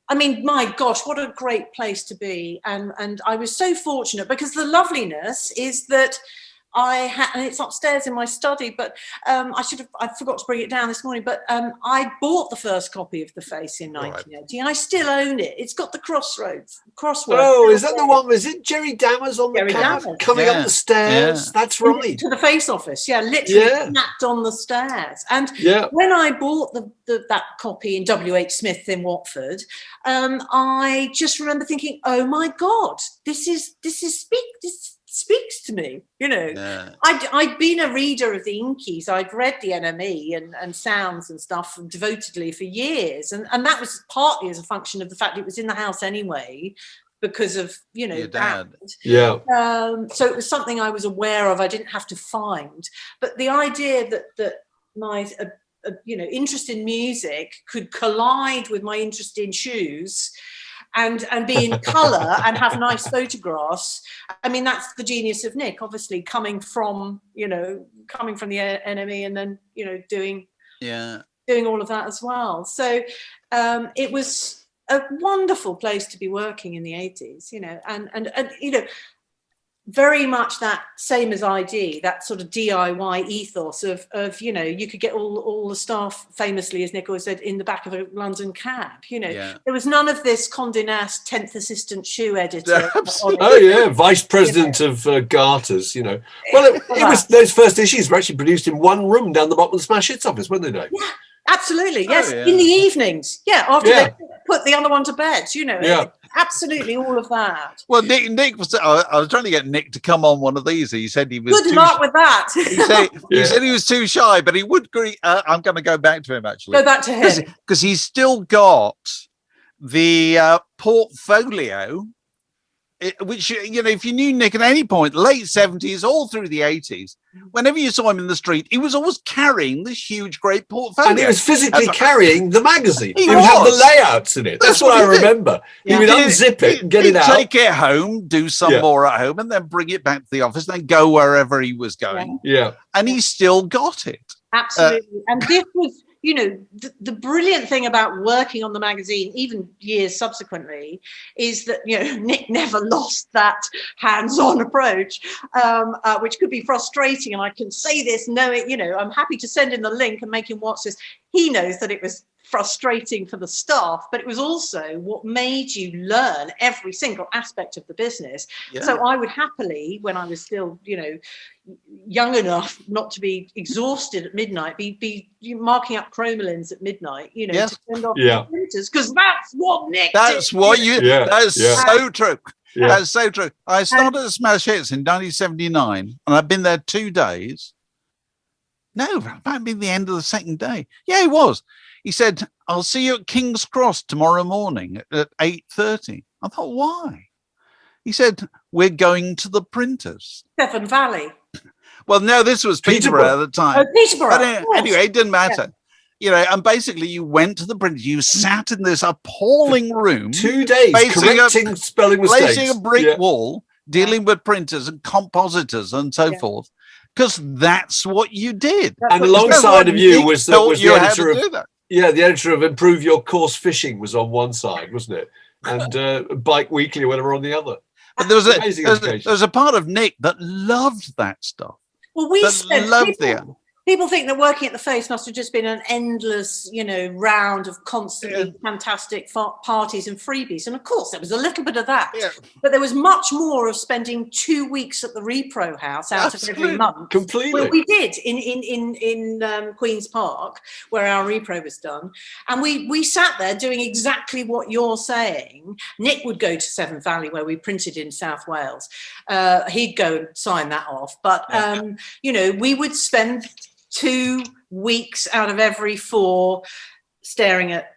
I mean, my gosh, what a great place to be, and I was so fortunate, because the loveliness is that and it's upstairs in my study, but I forgot to bring it down this morning, but I bought the first copy of The Face in 1980, and I still own it. It's got the crossword. Oh, is that the one? Is it Jerry Dammers on the cover coming up the stairs? That's right. To the Face office, literally snapped on the stairs. And when I bought that copy in W.H. Smith in Watford, I just remember thinking, oh my God, this speaks to me, I'd been a reader of the Inkies. I'd read the NME and sounds and stuff devotedly for years, and that was partly as a function of the fact it was in the house anyway, because of your dad. So it was something I was aware of. I didn't have to find, but the idea that my interest in music could collide with my interest in shoes and be in colour and have nice photographs. I mean, that's the genius of Nick, obviously, coming from the NME and then, doing all of that as well. So it was a wonderful place to be working in the 80s, and very much that same as ID, that sort of DIY ethos of you could get all the staff, famously, as Nick always said, in the back of a London cab. There was none of this Condé Nast 10th assistant shoe editor. Vice president of Garters. Well, it was, those first issues were actually produced in one room down the bottom of the Smash Hits office, weren't they, Dave? Yeah, absolutely. Yes, in the evenings. After they put the other one to bed. Absolutely, all of that. Well, Nick was. I was trying to get Nick to come on one of these. He said he was. Good luck with that. He said he was too shy, but he would agree. I'm going to go back to him, actually. Go back to him, because he's still got the portfolio which, if you knew Nick at any point, late 70s, all through the 80s, whenever you saw him in the street, he was always carrying this huge, great portfolio. And he was physically carrying the magazine. He would have the layouts in it. That's what I remember. He would unzip it and get it out. Take it home, do some more at home, and then bring it back to the office, then go wherever he was going. Yeah. And he still got it. Absolutely. And this was, the brilliant thing about working on the magazine, even years subsequently, is that, Nick never lost that hands-on approach, which could be frustrating. And I can say this knowing, I'm happy to send in the link and make him watch this. He knows that it was frustrating for the staff, but it was also what made you learn every single aspect of the business. Yeah. So I would happily, when I was still, young enough not to be exhausted at midnight, be marking up chromolines at midnight, to send off the printers, because that's what Nick did. That's so true. Yeah. That's so true. I started at Smash Hits in 1979, and I've been there 2 days. No, it might be the end of the second day. Yeah, it was. He said, I'll see you at King's Cross tomorrow morning at 8:30. I thought, why? He said, we're going to the printers. Severn Valley. Well, no, this was Peterborough at the time. Oh, Peterborough. But anyway, it didn't matter. And basically you went to the printers. You sat in this appalling room. 2 days, correcting spelling mistakes. Placing a brick wall, dealing with printers and compositors and so forth. Because that's what you did. And alongside of you was the editor of... Yeah, the editor of Improve Your Course Fishing was on one side, wasn't it? And Bike Weekly or whatever on the other. But there was a part of Nick that loved that stuff. Well, people think that working at the Face must have just been an endless, round of constantly fantastic parties and freebies. And of course, there was a little bit of that. Yeah. But there was much more of spending 2 weeks at the Repro House out of every month. Completely. Well, we did in Queen's Park, where our Repro was done. And we sat there doing exactly what you're saying. Nick would go to Severn Valley, where we printed in South Wales. He'd go and sign that off. But, we would spend 2 weeks out of every 4 staring at,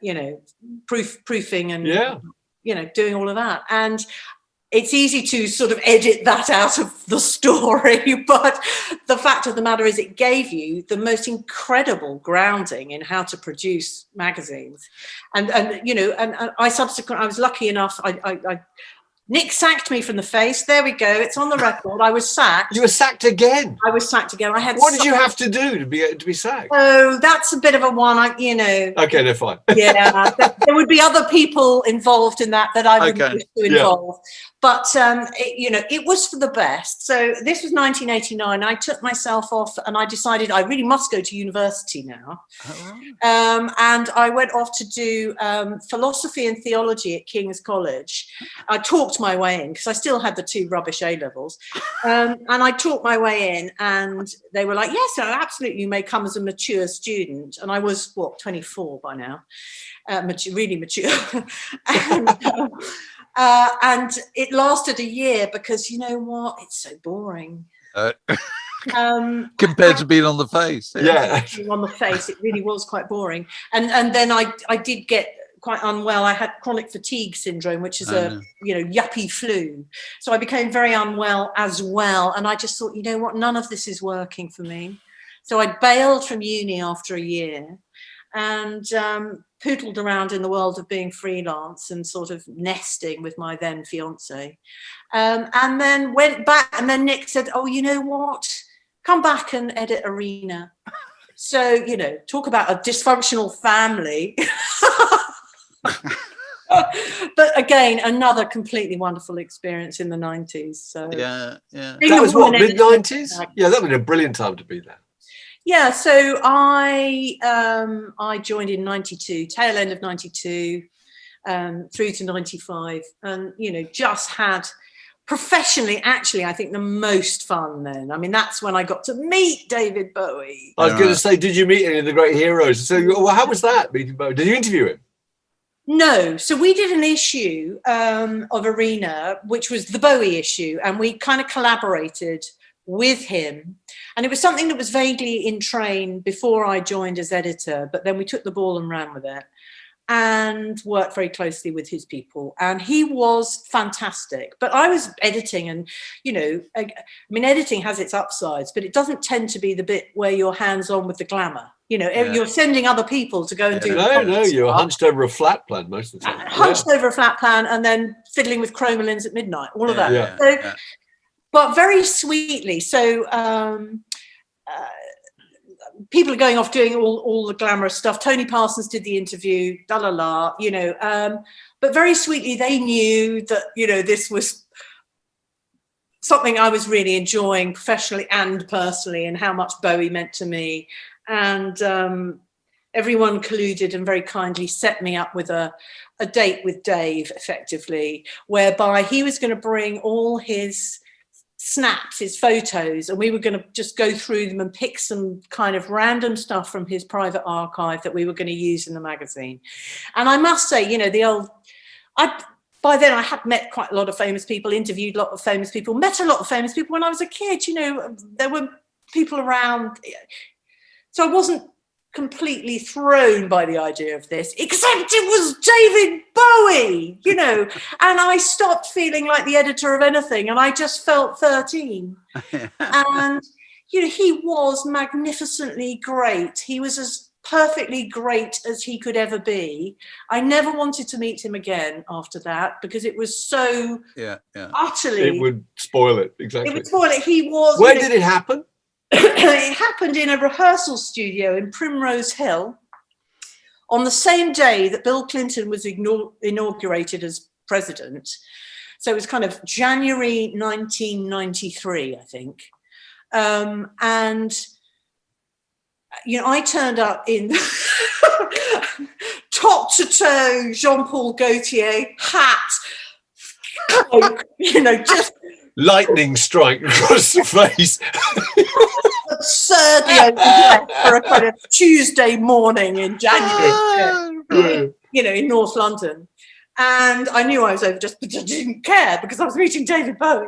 proofing and, doing all of that. And it's easy to sort of edit that out of the story. But the fact of the matter is it gave you the most incredible grounding in how to produce magazines. And I was lucky enough, Nick sacked me from the Face. There we go. It's on the record. I was sacked. You were sacked again. I was sacked again. What did you have to do to be sacked? Oh, that's a bit of a one. Okay, no, fine. Yeah, there would be other people involved in that I wouldn't wish to involve. But it was for the best. So this was 1989. I took myself off, and I decided I really must go to university now. Oh. And I went off to do philosophy and theology at King's College. I talked my way in because I still had the 2 rubbish A levels, and I talked my way in, and they were like, "Yes, absolutely, you may come as a mature student." And I was 24 by now, really mature, and it lasted a year because you know what? It's so boring. Compared to being on the Face. Being on the Face, it really was quite boring. And then I did get quite unwell. I had chronic fatigue syndrome, which is yuppie flu. So I became very unwell as well. And I just thought, you know what, none of this is working for me. So I bailed from uni after a year and poodled around in the world of being freelance and sort of nesting with my then fiance. And then went back, and then Nick said, oh, you know what? Come back and edit Arena. So, talk about a dysfunctional family. But again, another completely wonderful experience in the 90s. So yeah. That was what, mid-90s? Yeah, that would be a brilliant time to be there. Yeah, so I joined in 92, tail end of 92, through to 95, and just had professionally, actually, I think the most fun then. I mean, that's when I got to meet David Bowie. I was going to say, did you meet any of the great heroes? So, well, how was that, meeting Bowie? Did you interview him? No. So we did an issue of Arena, which was the Bowie issue, and we kind of collaborated with him. And it was something that was vaguely in train before I joined as editor, but then we took the ball and ran with it. and worked very closely with his people, and he was fantastic. But I was editing, and I mean, editing has its upsides, but it doesn't tend to be the bit where you're hands-on with the glamour. You're sending other people to go and do. No, you're hunched over a flat plan most of the time. Hunched over a flat plan, and then fiddling with chromolins at midnight. All of that. But very sweetly. So. People are going off doing all the glamorous stuff. Tony Parsons did the interview, but very sweetly they knew that, this was something I was really enjoying professionally and personally, and how much Bowie meant to me. And everyone colluded and very kindly set me up with a date with Dave, effectively, whereby he was going to bring all his snaps, his photos, and we were going to just go through them and pick some kind of random stuff from his private archive that we were going to use in the magazine. And I must say, by then I had met quite a lot of famous people, interviewed a lot of famous people, met a lot of famous people when I was a kid. There were people around, so I wasn't completely thrown by the idea of this, except it was David Bowie, and I stopped feeling like the editor of anything, and I just felt 13. And he was magnificently great. He was as perfectly great as he could ever be. I never wanted to meet him again after that, because it was so utterly, it would spoil it. Exactly, it would spoil it. He was. Where did it happen? It happened in a rehearsal studio in Primrose Hill on the same day that Bill Clinton was inaugurated as president. So it was kind of January 1993, I think. And, I turned up in top to toe Jean-Paul Gaultier hat, cloak, just lightning strike across the face. Absurdly for a kind of Tuesday morning in January, in North London. And I knew I was overdressed, but I didn't care because I was meeting David Bowie.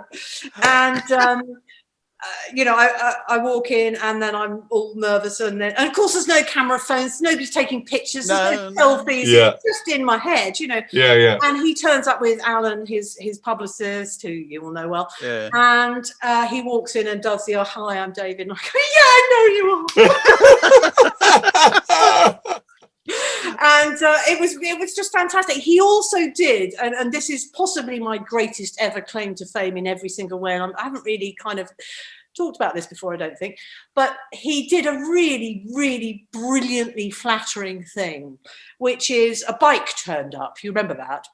And, I walk in, and then I'm all nervous. And of course, there's no camera phones. Nobody's taking pictures. There's no selfies. Yeah. It's just in my head, Yeah. And he turns up with Alan, his publicist, who you will know well. Yeah. And he walks in and does the, hi, I'm David. And I go, yeah, I know you are. And it was just fantastic. He also did, and this is possibly my greatest ever claim to fame in every single way. And I haven't really kind of talked about this before, I don't think, but he did a really, really brilliantly flattering thing, which is a bike turned up. You remember that?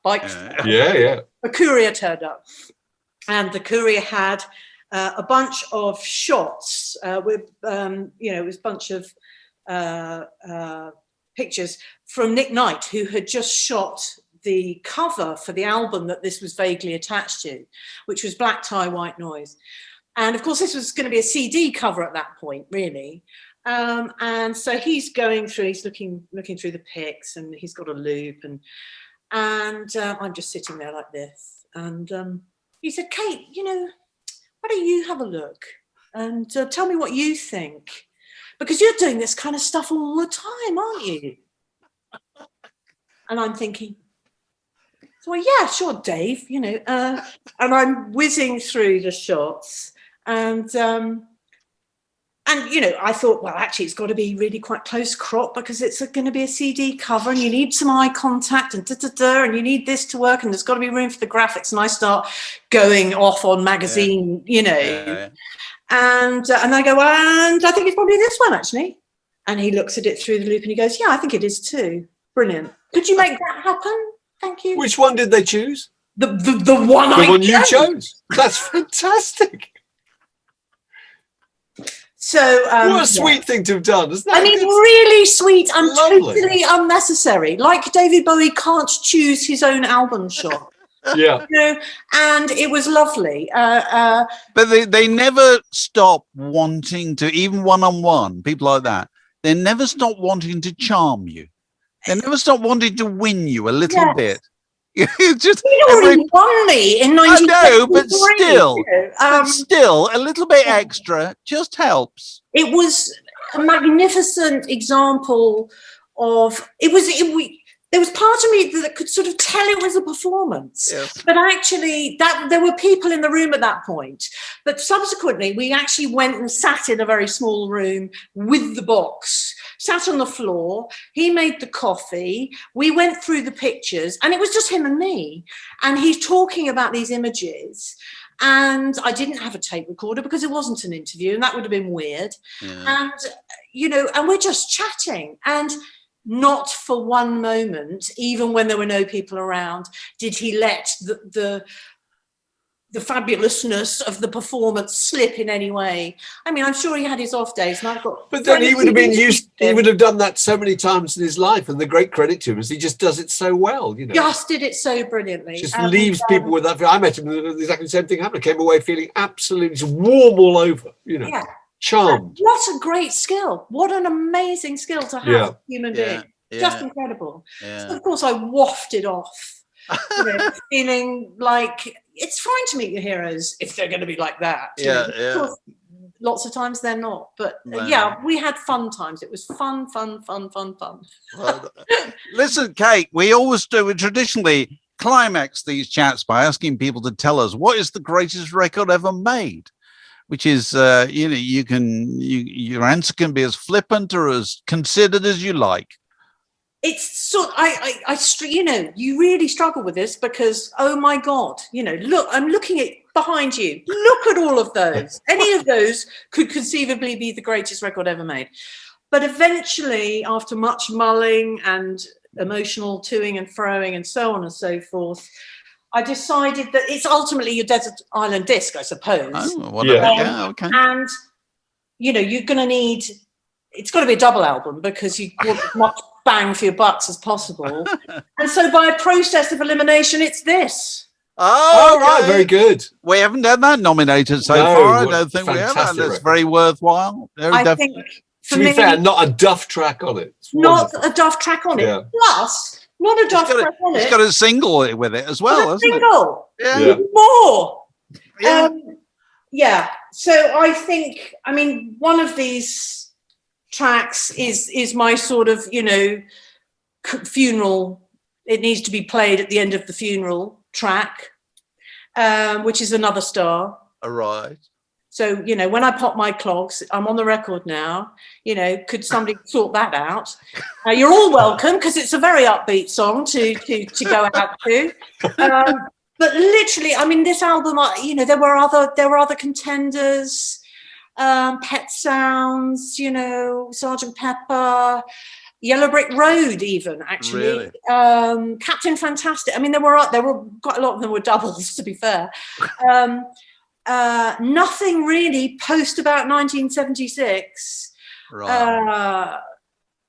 Yeah. A courier turned up, and the courier had a bunch of shots with, it was a bunch of pictures from Nick Knight, who had just shot the cover for the album that this was vaguely attached to, which was Black Tie, White Noise. And of course, this was going to be a CD cover at that point, really. And so he's going through, he's looking through the pics, and he's got a loop, and I'm just sitting there like this. And he said, Kate, why don't you have a look and tell me what you think? Because you're doing this kind of stuff all the time, aren't you? And I'm thinking, well, yeah, sure, Dave, and I'm whizzing through the shots, and I thought, well, actually, it's got to be really quite close crop because it's going to be a CD cover, and you need some eye contact, and and you need this to work, and there's got to be room for the graphics. And I start going off on magazine, And I go, and I think it's probably this one, actually. And he looks at it through the loop, and he goes, yeah, I think it is too. Brilliant. Could you make that happen? Thank you. Which one did they choose? The one you chose. That's fantastic. So what a sweet thing to have done, isn't it? I mean, really sweet and Lovely. Totally unnecessary. Like David Bowie can't choose his own album shot. Yeah. And it was lovely. But they never stop wanting to, even one-on-one, people like that, they never stop wanting to charm you. They never stop wanting to win you a little bit. It's just he already won me in 1973. I know, but still, a little bit extra just helps. It was a magnificent example of there was part of me that could sort of tell it was a performance, but actually there were people in the room at that point. But subsequently, we actually went and sat in a very small room with the box, sat on the floor. He made the coffee. We went through the pictures, and it was just him and me. And he's talking about these images. And I didn't have a tape recorder because it wasn't an interview, and that would have been weird. And, and we're just chatting. And not for one moment, even when there were no people around, did he let the fabulousness of the performance slip in any way. I mean, I'm sure he had his off days, and I've got. But then he would have been used. He would have done that so many times in his life, and the great credit to him is he just does it so well. Just did it so brilliantly. Just leaves people with that. I met him. Exactly the same thing happened. I came away feeling absolutely just warm all over. Charmed. What a great skill. What an amazing skill to have as a human being. Just incredible. So of course I wafted off, feeling like it's fine to meet your heroes if they're going to be like that. Of course, lots of times they're not. But we had fun times. It was fun. Well, listen, Kate, we always do. We traditionally climax these chats by asking people to tell us what is the greatest record ever made. Which is, your answer can be as flippant or as considered as you like. It's you really struggle with this because, oh my God, look, I'm looking at behind you. Look at all of those. Any of those could conceivably be the greatest record ever made. But eventually, after much mulling and emotional toing and froing and so on and so forth, I decided that it's ultimately your Desert Island Disc, I suppose. Oh, whatever. Okay. And, you're going to need, it's got to be a double album because you want as much bang for your bucks as possible. And so by a process of elimination, it's this. Oh, right. Very good. We haven't had that nominated so far. I don't think we have. And it's very worthwhile. I think, to be fair, not a duff track on it. Not a duff track on it. Yeah. Plus, not a duff track on it. It's got a single with it as well, hasn't it? Single. Yeah. More. So I think, one of these tracks is my sort of, funeral. It needs to be played at the end of the funeral track, which is Another Star. All right. So, when I pop my clogs, I'm on the record now, could somebody sort that out? You're all welcome because it's a very upbeat song to go out to. But literally, this album, there were other contenders, Pet Sounds, Sgt. Pepper, Yellow Brick Road, even actually. Really? Captain Fantastic. There were quite a lot of them were doubles, to be fair. Nothing really post about 1976. Right.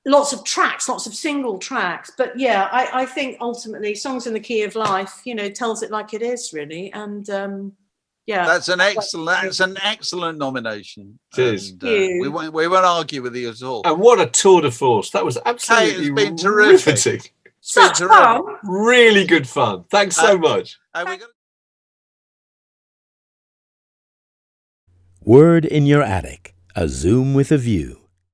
Lots of tracks, lots of single tracks. But I think ultimately Songs in the Key of Life, tells it like it is, really. And that's an excellent nomination. It is. We won't argue with you at all. And what a tour de force. That was absolutely riveting. Such fun. Really good fun. Thanks so much. Word in Your Attic, a Zoom with a View.